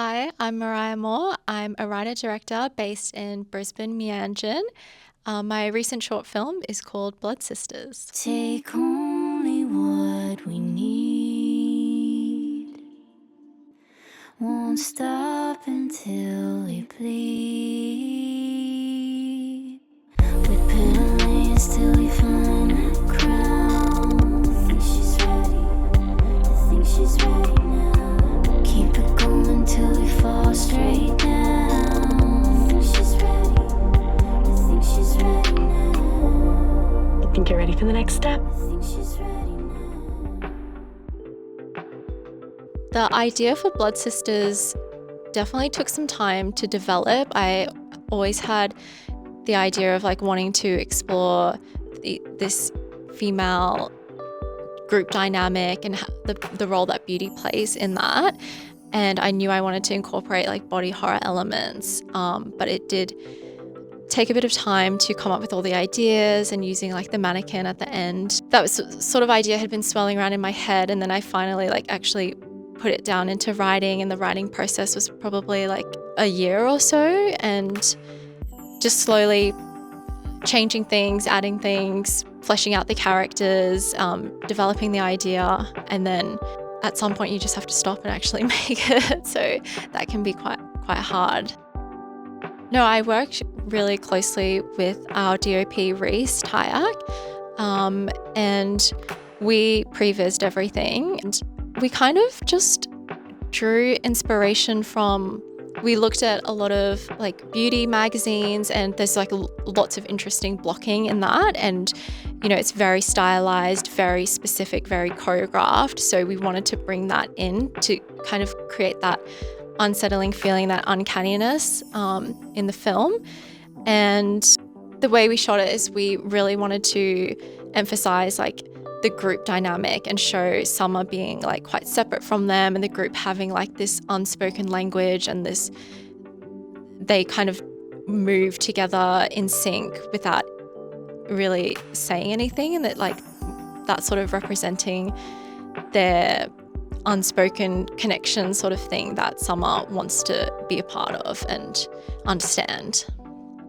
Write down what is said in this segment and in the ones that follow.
Hi, I'm Muraya Moore. I'm a writer-director based in Brisbane, Meanjin. My recent short film is called Blood Sisters. Take only what we need. Won't stop until we bleed. We put on layers till we find that crown. I think she's ready. I think she's ready now. Keep it going till we fall straight down. I think she's ready. I think she's ready now. I think you're ready for the next step. I think she's ready now. The idea for Blood Sisters definitely took some time to develop. I always had the idea of wanting to explore this female group dynamic and the role that beauty plays in that. And I knew I wanted to incorporate body horror elements, but it did take a bit of time to come up with all the ideas and using the mannequin at the end. That was sort of idea had been swirling around in my head, and then I finally actually put it down into writing, and the writing process was probably a year or so, and just slowly changing things, adding things, fleshing out the characters, developing the idea, and then at some point you just have to stop and actually make it. So that can be quite hard. No, I worked really closely with our DOP Reese Tyak, and we prevised everything, and we kind of just drew inspiration from. We looked at a lot of beauty magazines, and there's lots of interesting blocking in that, and it's very stylized, very specific, very choreographed. So we wanted to bring that in to kind of create that unsettling feeling, that uncanniness in the film. And the way we shot it is we really wanted to emphasize the group dynamic and show Summer being quite separate from them, and the group having this unspoken language, and they kind of move together in sync without really saying anything, and that sort of representing their unspoken connection sort of thing that Summer wants to be a part of and understand.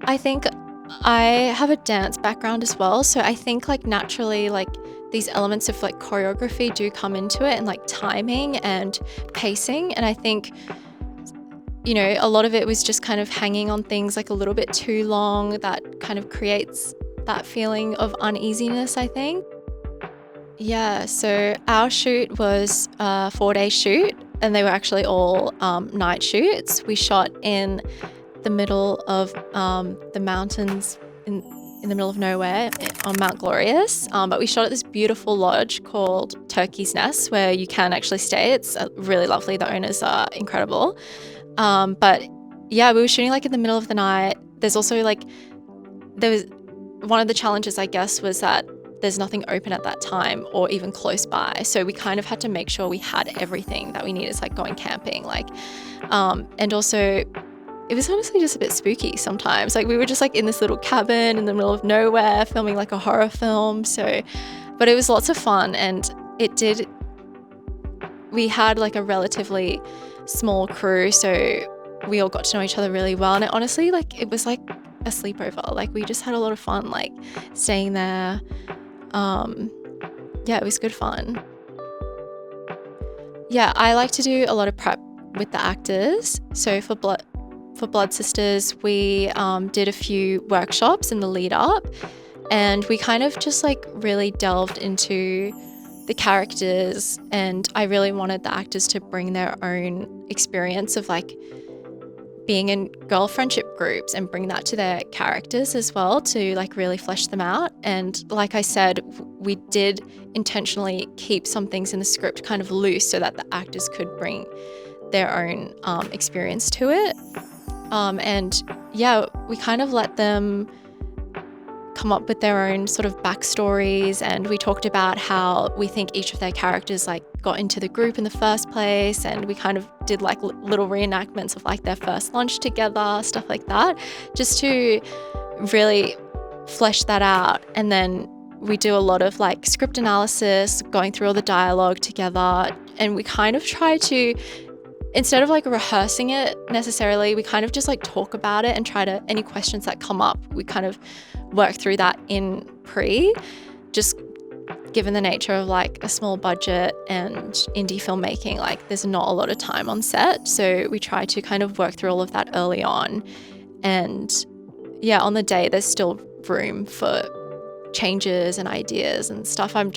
I think I have a dance background as well, so I think naturally these elements of choreography do come into it, and timing and pacing, and I think a lot of it was just kind of hanging on things a little bit too long. That kind of creates that feeling of uneasiness, I think. Yeah, so our shoot was a 4-day shoot, and they were actually all night shoots. We shot in the middle of the mountains in the middle of nowhere on Mount Glorious, but we shot at this beautiful lodge called Turkey's Nest, where you can actually stay. It's really lovely. The owners are incredible. But yeah, we were shooting in the middle of the night. There's also there was one of the challenges, I guess, was that there's nothing open at that time or even close by. So we kind of had to make sure we had everything that we needed. It's going camping, and also it was honestly just a bit spooky sometimes. We were just in this little cabin in the middle of nowhere filming a horror film. So, but it was lots of fun, and we had a relatively small crew, so we all got to know each other really well. And it honestly, it was a sleepover. We just had a lot of fun, staying there. Yeah, it was good fun. Yeah, I like to do a lot of prep with the actors. So for Blood Sisters, we did a few workshops in the lead up, and we kind of just really delved into the characters, and I really wanted the actors to bring their own experience of being in girl friendship groups and bring that to their characters as well, to really flesh them out. And like I said, we did intentionally keep some things in the script kind of loose so that the actors could bring their own experience to it. And yeah, we kind of let them come up with their own sort of backstories, and we talked about how we think each of their characters got into the group in the first place, and we kind of did little reenactments of their first lunch together, stuff like that, just to really flesh that out. And then we do a lot of script analysis, going through all the dialogue together, and we kind of try to instead of like rehearsing it necessarily, we kind of just like talk about it and try to, any questions that come up, we kind of work through that in pre, just given the nature of like a small budget and indie filmmaking, like there's not a lot of time on set. So we try to kind of work through all of that early on. And yeah, on the day, there's still room for changes and ideas and stuff. I'm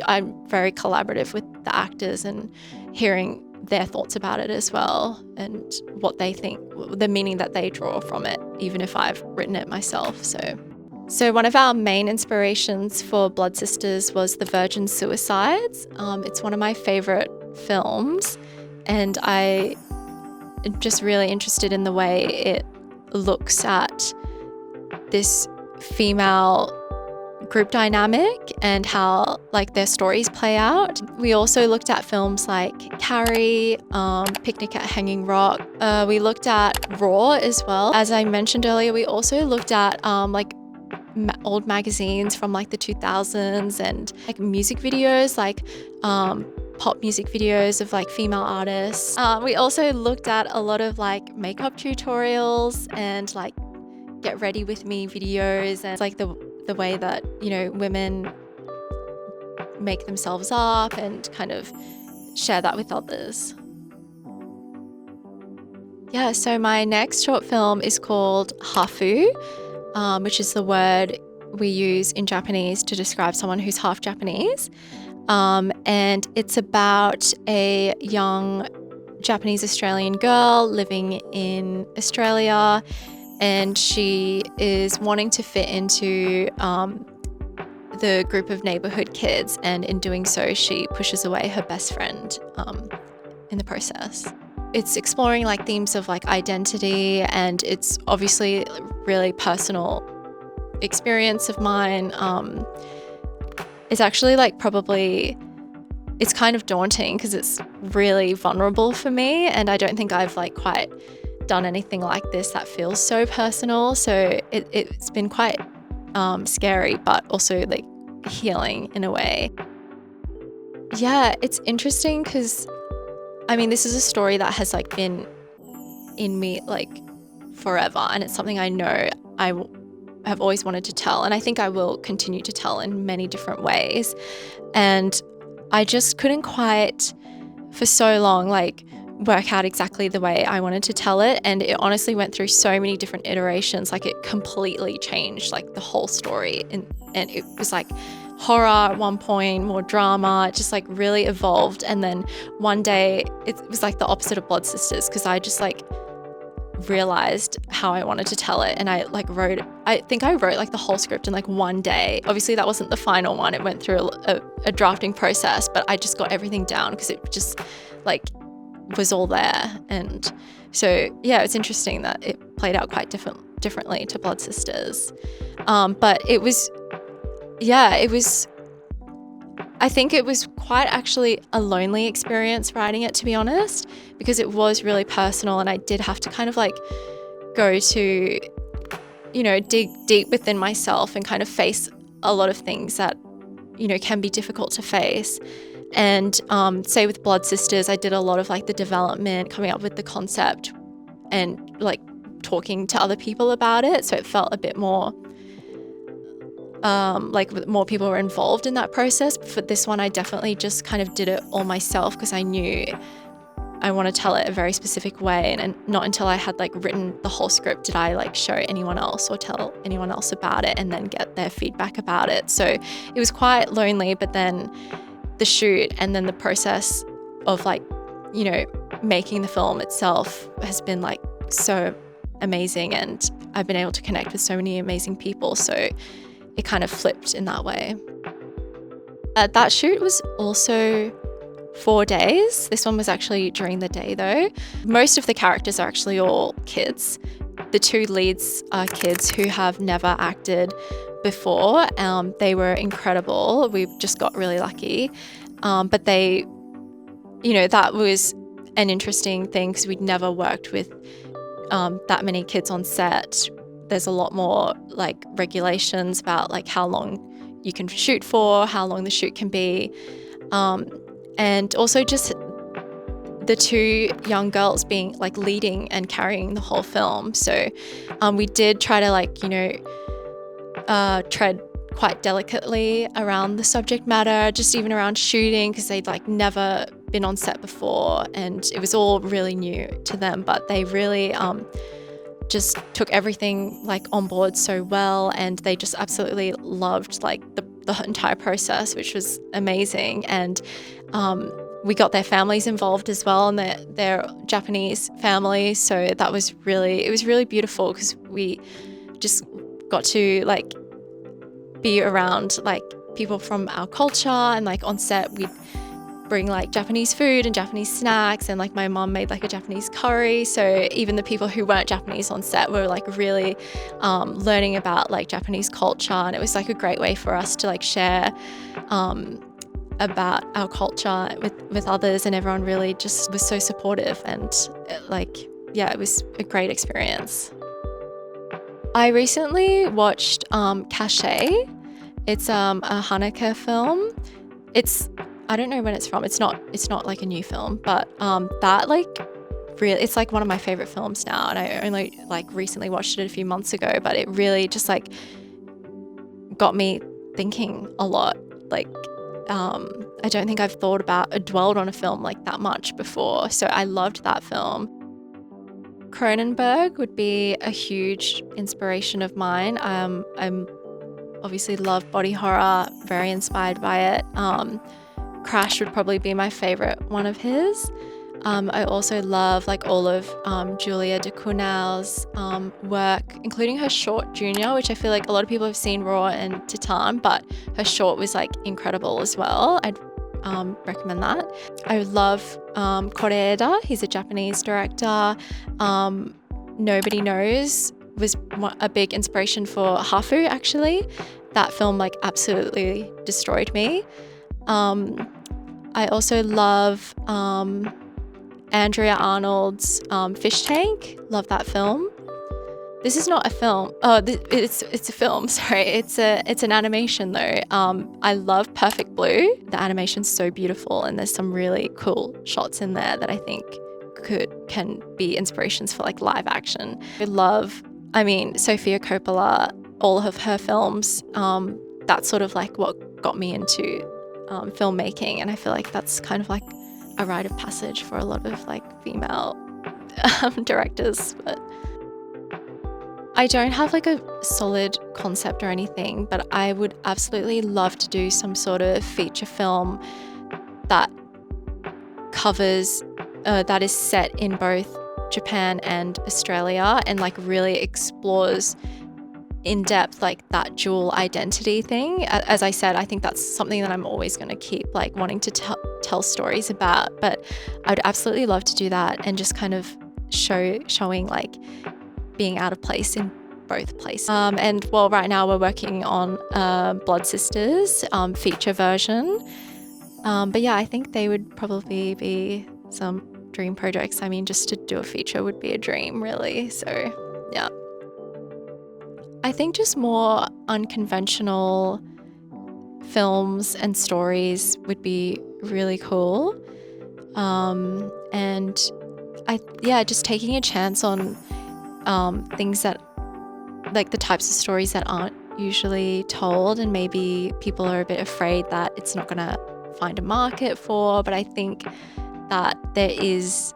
very collaborative with the actors and hearing their thoughts about it as well, and what they think, the meaning that they draw from it, even if I've written it myself. So one of our main inspirations for Blood Sisters was The Virgin Suicides. It's one of my favorite films, and I'm just really interested in the way it looks at this female group dynamic and how like their stories play out. We also looked at films like Carrie, Picnic at Hanging Rock. We looked at Raw as well. As I mentioned earlier, we also looked at like old magazines from like the 2000s and like music videos, like pop music videos of like female artists. We also looked at a lot of like makeup tutorials and like get ready with me videos, and like the way that, you know, women make themselves up and kind of share that with others. Yeah, so my next short film is called HAFU, which is the word we use in Japanese to describe someone who's half Japanese. And it's about a young Japanese Australian girl living in Australia, and she is wanting to fit into the group of neighborhood kids, and in doing so, she pushes away her best friend in the process. It's exploring like themes of like identity, and it's obviously a really personal experience of mine. It's actually like probably, it's kind of daunting because it's really vulnerable for me, and I don't think I've like quite done anything like this that feels so personal. So it's been quite scary, but also like healing in a way. Yeah, it's interesting because I mean, this is a story that has like been in me like forever, and it's something I know I have always wanted to tell, and I think I will continue to tell in many different ways. And I just couldn't quite for so long like work out exactly the way I wanted to tell it, and it honestly went through so many different iterations. Like it completely changed like the whole story, and it was like horror at one point, more drama. It just like really evolved, and then one day it was like the opposite of Blood Sisters, because I just like realized how I wanted to tell it, and I wrote like the whole script in like one day. Obviously that wasn't the final one, it went through a drafting process, but I just got everything down because it just like was all there. And so yeah, it's interesting that it played out quite differently to Blood Sisters, but it was I think it was quite actually a lonely experience writing it, to be honest, because it was really personal, and I did have to kind of like go to, you know, dig deep within myself and kind of face a lot of things that, you know, can be difficult to face. And say with Blood Sisters, I did a lot of like the development, coming up with the concept and like talking to other people about it. So it felt a bit more like more people were involved in that process. But for this one, I definitely just kind of did it all myself, because I knew I want to tell it a very specific way, and not until I had like written the whole script did I like show anyone else or tell anyone else about it and then get their feedback about it. So it was quite lonely, but then the shoot and then the process of like, you know, making the film itself has been like so amazing, and I've been able to connect with so many amazing people. So it kind of flipped in that way. That shoot was also 4 days. This one was actually during the day though. Most of the characters are actually all kids. The 2 leads are kids who have never acted before. They were incredible. We just got really lucky. But they, you know, that was an interesting thing because we'd never worked with that many kids on set. There's a lot more like regulations about like how long you can shoot for, how long the shoot can be. And also just the two young girls being like leading and carrying the whole film. So we did try to like, tread quite delicately around the subject matter, just even around shooting, because they'd like never been on set before and it was all really new to them, but they really just took everything like on board so well, and they just absolutely loved like the entire process, which was amazing. And we got their families involved as well, and their Japanese family, so it was really beautiful, because we just got to like be around like people from our culture, and like on set we'd bring like Japanese food and Japanese snacks, and like my mom made like a Japanese curry, so even the people who weren't Japanese on set were like really learning about like Japanese culture, and it was like a great way for us to like share about our culture with others, and everyone really just was so supportive, and it was a great experience. I recently watched Cache. It's a Hanukkah film. I don't know when it's from. It's not like a new film, but that like really, it's like one of my favorite films now, and I only like recently watched it a few months ago, but it really just like got me thinking a lot. Like I don't think I've dwelled on a film like that much before, so I loved that film. Cronenberg would be a huge inspiration of mine. I'm obviously love body horror, very inspired by it. Crash would probably be my favorite one of his. I also love like all of Julia Ducournau's work, including her short Junior, which I feel like a lot of people have seen Raw and Titan, but her short was like incredible as well. I'd recommend that. I love Koreeda. He's a Japanese director. Nobody Knows was a big inspiration for HAFU, actually. That film like absolutely destroyed me. I also love Andrea Arnold's Fish Tank. Love that film. This is not a film. Oh, it's a film. Sorry, it's an animation though. I love Perfect Blue. The animation's so beautiful, and there's some really cool shots in there that I think can be inspirations for like live action. I mean, Sofia Coppola, all of her films. That's sort of like what got me into filmmaking, and I feel like that's kind of like a rite of passage for a lot of like female directors. But I don't have like a solid concept or anything, but I would absolutely love to do some sort of feature film that covers that is set in both Japan and Australia, and like really explores in depth like that dual identity thing. As I said, I think that's something that I'm always going to keep like wanting to tell stories about, but I'd absolutely love to do that, and just kind of showing like being out of place in both places. And well, right now we're working on Blood Sisters feature version, but yeah, I think they would probably be some dream projects. I mean, just to do a feature would be a dream, really. So yeah, I think just more unconventional films and stories would be really cool. And just taking a chance on things that, like the types of stories that aren't usually told, and maybe people are a bit afraid that it's not gonna find a market for, but I think that there is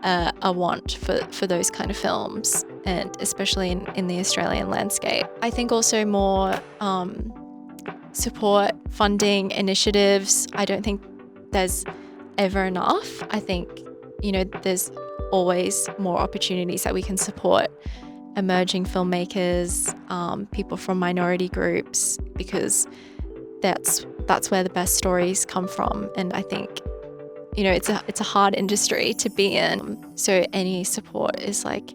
a want for those kind of films, and especially in the Australian landscape. I think also more support, funding, initiatives. I don't think there's ever enough. I think, there's always more opportunities that we can support emerging filmmakers, people from minority groups, because that's where the best stories come from. And I think, it's a hard industry to be in, so any support is like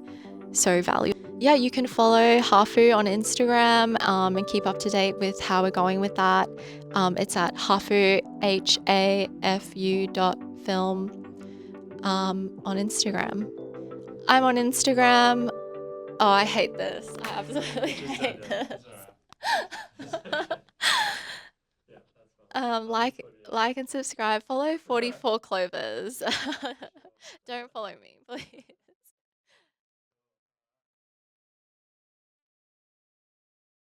so valuable. Yeah, you can follow HAFU on Instagram and keep up to date with how we're going with that. It's at HAFU, HAFU.film on Instagram. I'm on Instagram. Oh, I hate this. I absolutely hate this. like and subscribe. Follow 44 Clovers. Don't follow me, please.